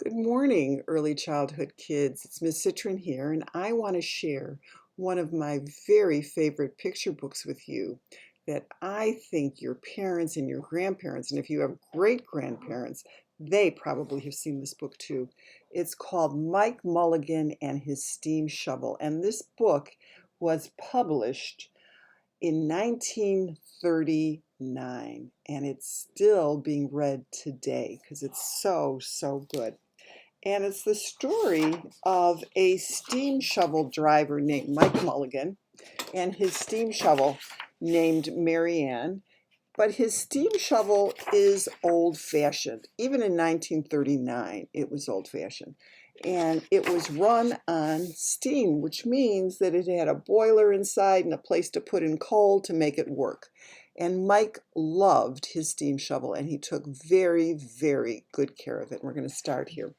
Good morning, early childhood kids. It's Miss Citron here, and I want to share one of my very favorite picture books with you that I think your parents and your grandparents, and if you have great grandparents, they probably have seen this book too. It's called Mike Mulligan and His Steam Shovel, and this book was published in 1939, and it's still being read today because it's so good. And it's the story of a steam shovel driver named Mike Mulligan and his steam shovel named Mary Ann. But his steam shovel is old-fashioned. Even in 1939, it was old-fashioned. And it was run on steam, which means that it had a boiler inside and a place to put in coal to make it work. And Mike loved his steam shovel, and he took very good care of it. And we're going to start here.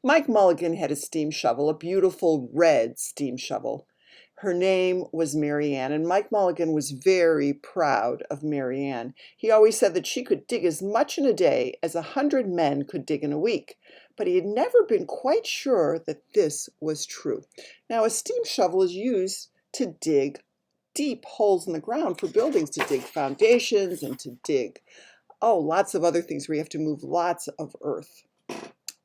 Mike Mulligan had a steam shovel, a beautiful red steam shovel. Her name was Mary Ann, and Mike Mulligan was very proud of Mary Ann. He always said that she could dig as much in a day as 100 men could dig in a week, but he had never been quite sure that this was true. Now, a steam shovel is used to dig deep holes in the ground for buildings, to dig foundations and to dig, lots of other things where you have to move lots of earth.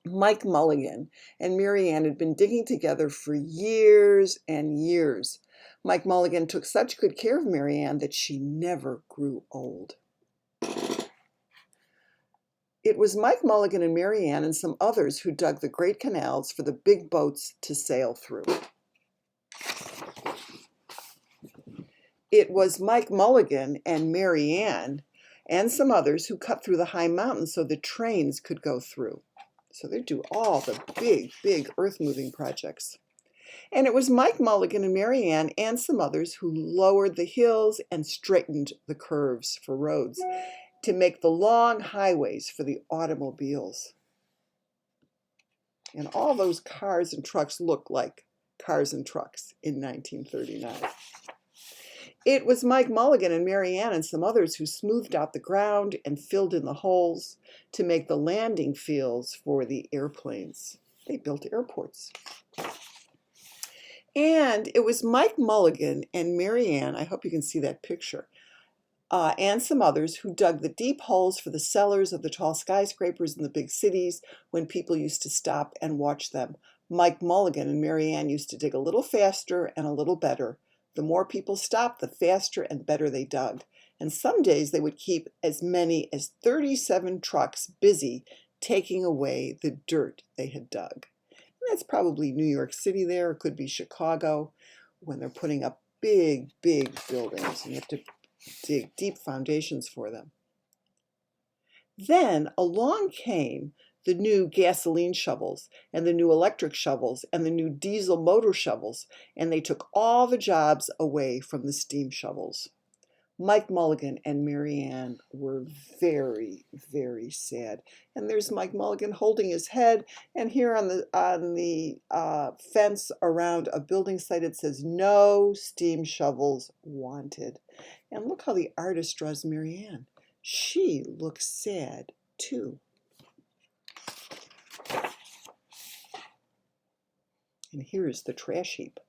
Mike Mulligan and Mary Ann had been digging together for years and years. Mike Mulligan took such good care of Mary Ann that she never grew old. It was Mike Mulligan and Mary Ann and some others who dug the great canals for the big boats to sail through. It was Mike Mulligan and Mary Ann and some others who cut through the high mountains so the trains could go through. So they do all the big earth-moving projects. And it was Mike Mulligan and Mary Ann and some others who lowered the hills and straightened the curves for roads to make the long highways for the automobiles. And all those cars and trucks look like cars and trucks in 1939. It was Mike Mulligan and Mary Ann and some others who smoothed out the ground and filled in the holes to make the landing fields for the airplanes. They built airports. And it was Mike Mulligan and Mary Ann, I hope you can see that picture, and some others who dug the deep holes for the cellars of the tall skyscrapers in the big cities when people used to stop and watch them. Mike Mulligan and Mary Ann used to dig a little faster and a little better. The more people stopped, the faster and better they dug. And some days they would keep as many as 37 trucks busy taking away the dirt they had dug. And that's probably New York City there, it could be Chicago, when they're putting up big buildings and you have to dig deep foundations for them. Then along came the new gasoline shovels and the new electric shovels and the new diesel motor shovels, and they took all the jobs away from the steam shovels. Mike Mulligan and Mary Ann were very sad. And there's Mike Mulligan holding his head, and here on the fence around a building site it says, "No steam shovels wanted." And look how the artist draws Mary Ann. She looks sad too. And here's the trash heap.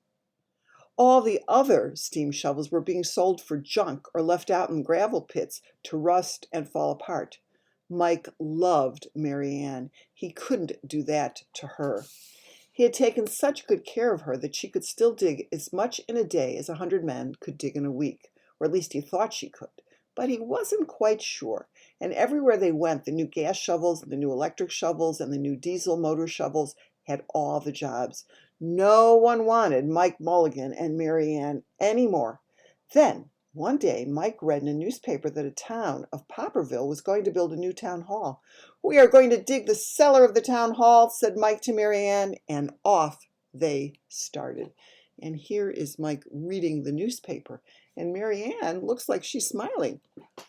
All the other steam shovels were being sold for junk or left out in gravel pits to rust and fall apart. Mike loved Mary Ann. He couldn't do that to her. He had taken such good care of her that she could still dig as much in a day as 100 men could dig in a week, or at least he thought she could. But he wasn't quite sure, and everywhere they went, the new gas shovels, and the new electric shovels, and the new diesel motor shovels had all the jobs. No one wanted Mike Mulligan and Mary Ann anymore. Then, one day, Mike read in a newspaper that a town of Popperville was going to build a new town hall. "We are going to dig the cellar of the town hall," said Mike to Mary Ann, and off they started. And here is Mike reading the newspaper, and Mary Ann looks like she's smiling,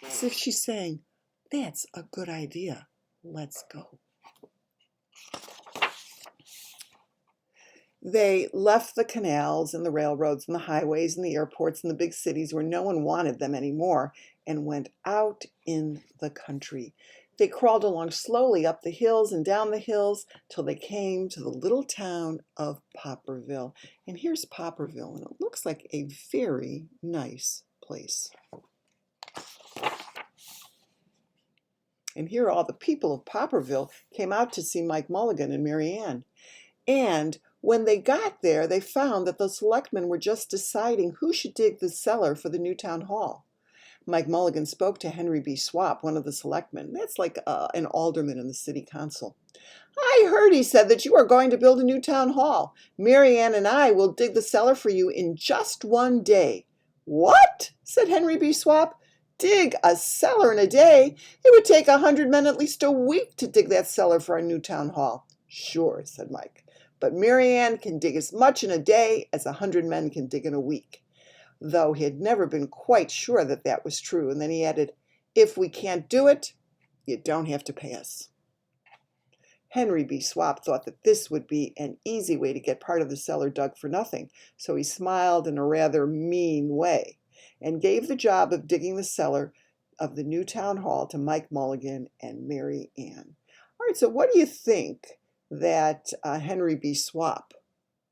as if she's saying, "That's a good idea. Let's go." They left the canals and the railroads and the highways and the airports and the big cities where no one wanted them anymore and went out in the country. They crawled along slowly up the hills and down the hills till they came to the little town of Popperville. And here's Popperville, and it looks like a very nice place. And here all the people of Popperville came out to see Mike Mulligan and Mary Ann. And when they got there, they found that the selectmen were just deciding who should dig the cellar for the new town hall. Mike Mulligan spoke to Henry B. Swap, one of the selectmen. That's like an alderman in the city council. I heard, he said, that you are going to build a new town hall. Mary Ann and I will dig the cellar for you in just one day. What? Said Henry B. Swap. Dig a cellar in a day? It would take 100 men at least a week to dig that cellar for our new town hall. Sure, said Mike, but Mary Ann can dig as much in a day as 100 men can dig in a week. Though he had never been quite sure that that was true, and then he added, if we can't do it, you don't have to pay us. Henry B. Swap thought that this would be an easy way to get part of the cellar dug for nothing, so he smiled in a rather mean way and gave the job of digging the cellar of the new town hall to Mike Mulligan and Mary Ann. All right, so what do you think that Henry B. Swap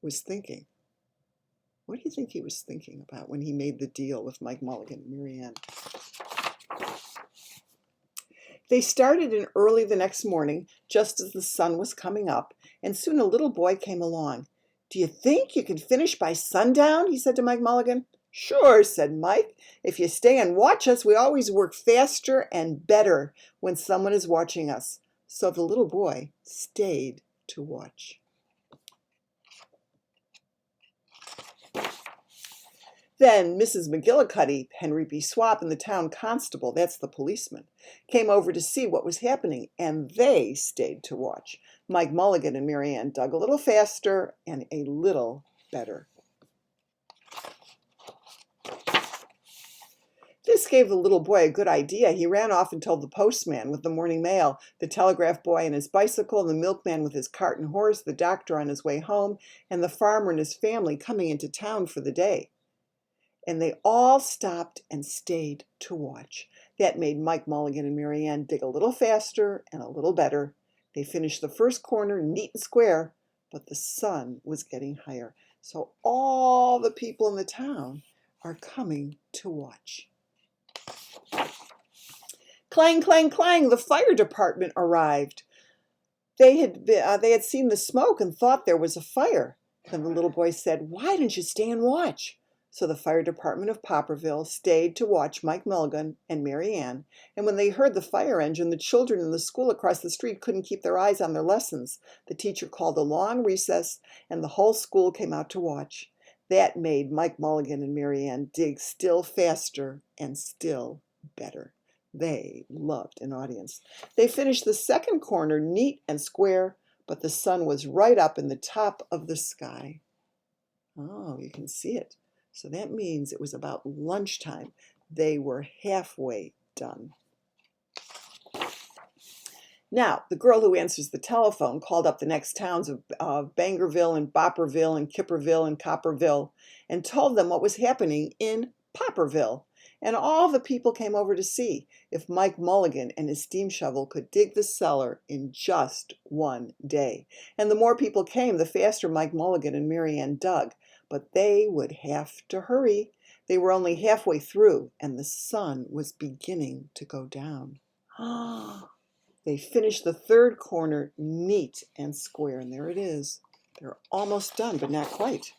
was thinking? What do you think he was thinking about when he made the deal with Mike Mulligan and Mary Ann? They started in early the next morning, just as the sun was coming up, and soon a little boy came along. Do you think you can finish by sundown? He said to Mike Mulligan. Sure, said Mike. If you stay and watch us, we always work faster and better when someone is watching us. So the little boy stayed to watch. Then Mrs. McGillicuddy, Henry B. Swap, and the town constable, that's the policeman, came over to see what was happening, and they stayed to watch. Mike Mulligan and Mary Ann dug a little faster and a little better. This gave the little boy a good idea. He ran off and told the postman with the morning mail, the telegraph boy and his bicycle, the milkman with his cart and horse, the doctor on his way home, and the farmer and his family coming into town for the day. And they all stopped and stayed to watch. That made Mike Mulligan and Mary Ann dig a little faster and a little better. They finished the first corner neat and square, but the sun was getting higher. So all the people in the town are coming to watch. Clang, clang, clang, the fire department arrived. They had seen the smoke and thought there was a fire. Then the little boy said, why didn't you stay and watch? So the fire department of Popperville stayed to watch Mike Mulligan and Mary Ann, and when they heard the fire engine, the children in the school across the street couldn't keep their eyes on their lessons. The teacher called a long recess, and the whole school came out to watch. That made Mike Mulligan and Mary Ann dig still faster and still better. They loved an audience. They finished the second corner neat and square, but the sun was right up in the top of the sky. Oh, you can see it. So that means it was about lunchtime. They were halfway done. Now, the girl who answers the telephone called up the next towns of Bangerville and Bopperville and Kipperville and Copperville and told them what was happening in Popperville. And all the people came over to see if Mike Mulligan and his steam shovel could dig the cellar in just one day. And the more people came, the faster Mike Mulligan and Mary Ann dug. But they would have to hurry. They were only halfway through, and the sun was beginning to go down. They finished the third corner neat and square, and there it is. They're almost done, but not quite.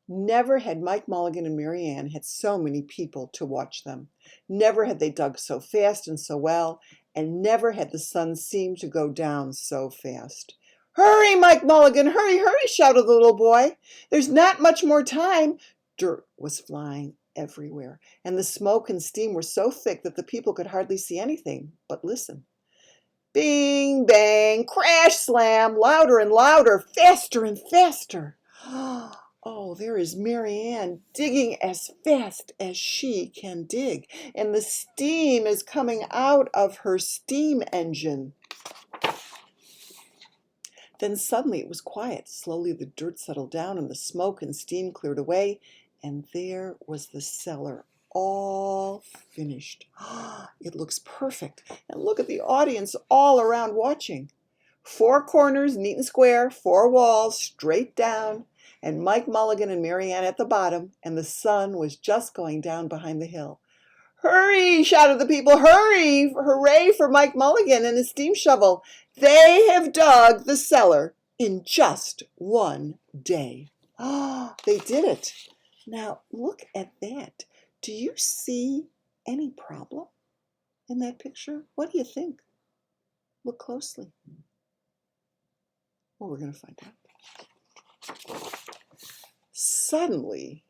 Never had Mike Mulligan and Mary Ann had so many people to watch them. Never had they dug so fast and so well, and never had the sun seemed to go down so fast. Hurry, Mike Mulligan, hurry, hurry, shouted the little boy. There's not much more time. Dirt was flying everywhere, and the smoke and steam were so thick that the people could hardly see anything but listen. Bing, bang, crash, slam, louder and louder, faster and faster. Oh, there is Mary Ann digging as fast as she can dig, and the steam is coming out of her steam engine. Then suddenly it was quiet. Slowly the dirt settled down and the smoke and steam cleared away, and there was the cellar all finished. It looks perfect. And look at the audience all around watching. 4 corners, neat and square, 4 walls, straight down, and Mike Mulligan and Mary Ann at the bottom, and the sun was just going down behind the hill. "Hurry!" shouted the people. "Hurry! Hooray for Mike Mulligan and his steam shovel. They have dug the cellar in just 1 day." They did it. Now, look at that. Do you see any problem in that picture? What do you think? Look closely. Well, we're going to find out. Suddenly,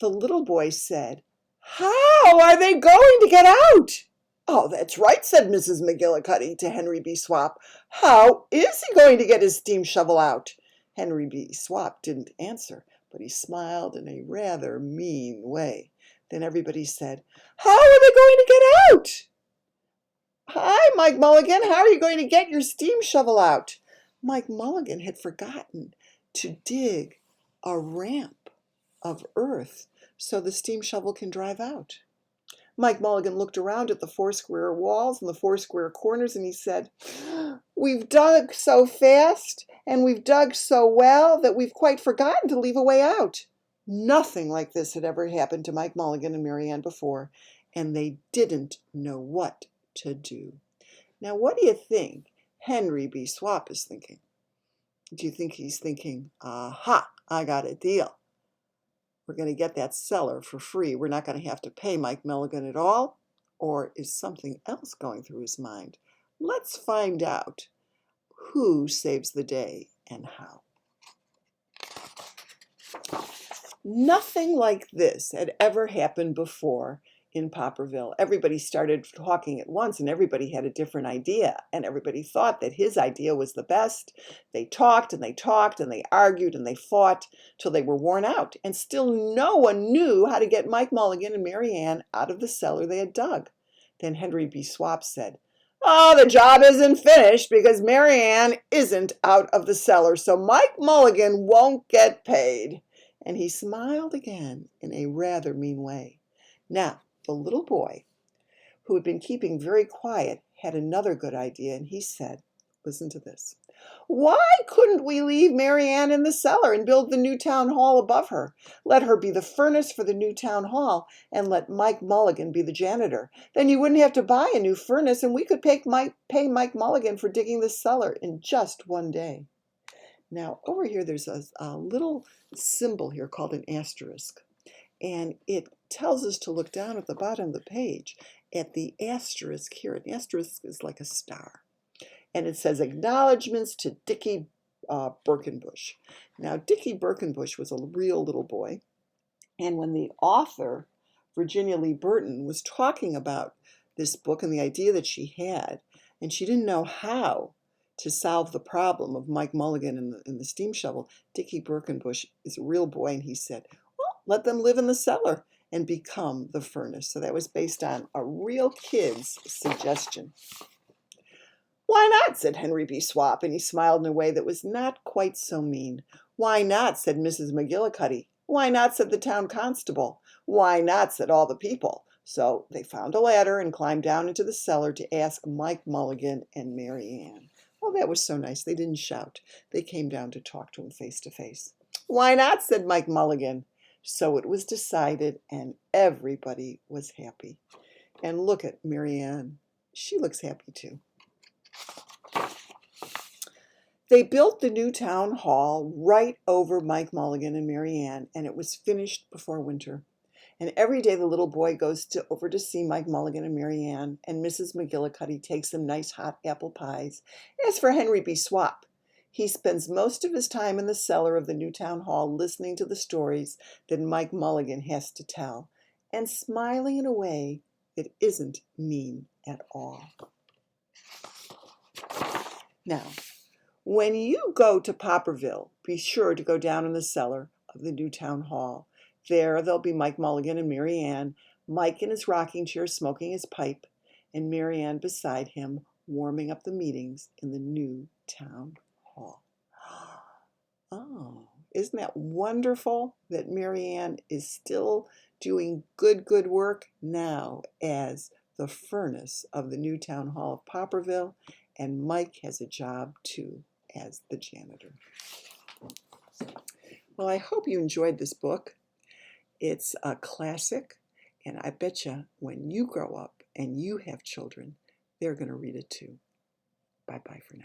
the little boy said, "How are they going to get out?" "Oh, that's right," said Mrs. McGillicuddy to Henry B. Swap. "How is he going to get his steam shovel out?" Henry B. Swap didn't answer, but he smiled in a rather mean way. Then everybody said, "How are they going to get out?" "Hi, Mike Mulligan, how are you going to get your steam shovel out?" Mike Mulligan had forgotten to dig a ramp of earth so the steam shovel can drive out. Mike Mulligan looked around at the 4 square walls and the 4 square corners, and he said, "We've dug so fast and we've dug so well that we've quite forgotten to leave a way out." Nothing like this had ever happened to Mike Mulligan and Mary Ann before, and they didn't know what to do. Now, what do you think Henry B. Swap is thinking? Do you think he's thinking, "Aha, I got a deal. We're going to get that cellar for free. We're not going to have to pay Mike Mulligan at all"? Or is something else going through his mind? Let's find out who saves the day and how. Nothing like this had ever happened before in Popperville. Everybody started talking at once, and everybody had a different idea, and everybody thought that his idea was the best. They talked and they talked and they argued and they fought till they were worn out, and still no one knew how to get Mike Mulligan and Mary Ann out of the cellar they had dug. Then Henry B. Swap said, "Oh, the job isn't finished because Mary Ann isn't out of the cellar, so Mike Mulligan won't get paid." And he smiled again in a rather mean way. Now, the little boy, who had been keeping very quiet, had another good idea, and he said, listen to this, "Why couldn't we leave Mary Ann in the cellar and build the new town hall above her? Let her be the furnace for the new town hall, and let Mike Mulligan be the janitor. Then you wouldn't have to buy a new furnace, and we could pay Mike Mulligan for digging the cellar in just 1 day." Now, over here, there's a little symbol here called an asterisk. And it tells us to look down at the bottom of the page at the asterisk here. An asterisk is like a star. And it says, "Acknowledgements to Dickie Birkenbush." Now, Dickie Birkenbush was a real little boy. And when the author, Virginia Lee Burton, was talking about this book and the idea that she had, and she didn't know how to solve the problem of Mike Mulligan and the steam shovel, Dickie Birkenbush is a real boy, and he said, "Let them live in the cellar and become the furnace." So that was based on a real kid's suggestion. "Why not?" said Henry B. Swap, and he smiled in a way that was not quite so mean. "Why not?" said Mrs. McGillicuddy. "Why not?" said the town constable. "Why not?" said all the people. So they found a ladder and climbed down into the cellar to ask Mike Mulligan and Mary Ann. Oh, that was so nice. They didn't shout. They came down to talk to him face to face. "Why not?" said Mike Mulligan. So it was decided, and everybody was happy. And look at Mary Ann. She looks happy too. They built the new town hall right over Mike Mulligan and Mary Ann, and it was finished before winter. And every day the little boy goes over to see Mike Mulligan and Mary Ann, and Mrs. McGillicuddy takes them nice hot apple pies. As for Henry B. Swap, he spends most of his time in the cellar of the new town hall listening to the stories that Mike Mulligan has to tell and smiling in a way that isn't mean at all. Now, when you go to Popperville, be sure to go down in the cellar of the new town hall. There'll be Mike Mulligan and Mary Ann, Mike in his rocking chair smoking his pipe, and Mary Ann beside him warming up the meetings in the new town hall. Oh, Isn't that wonderful that Marianne is still doing good work now as the furnace of the new town hall of Popperville, and Mike has a job too as the janitor. Well, I hope you enjoyed this book. It's a classic, and I bet you when you grow up and you have children, they're going to read it too. Bye-bye for now.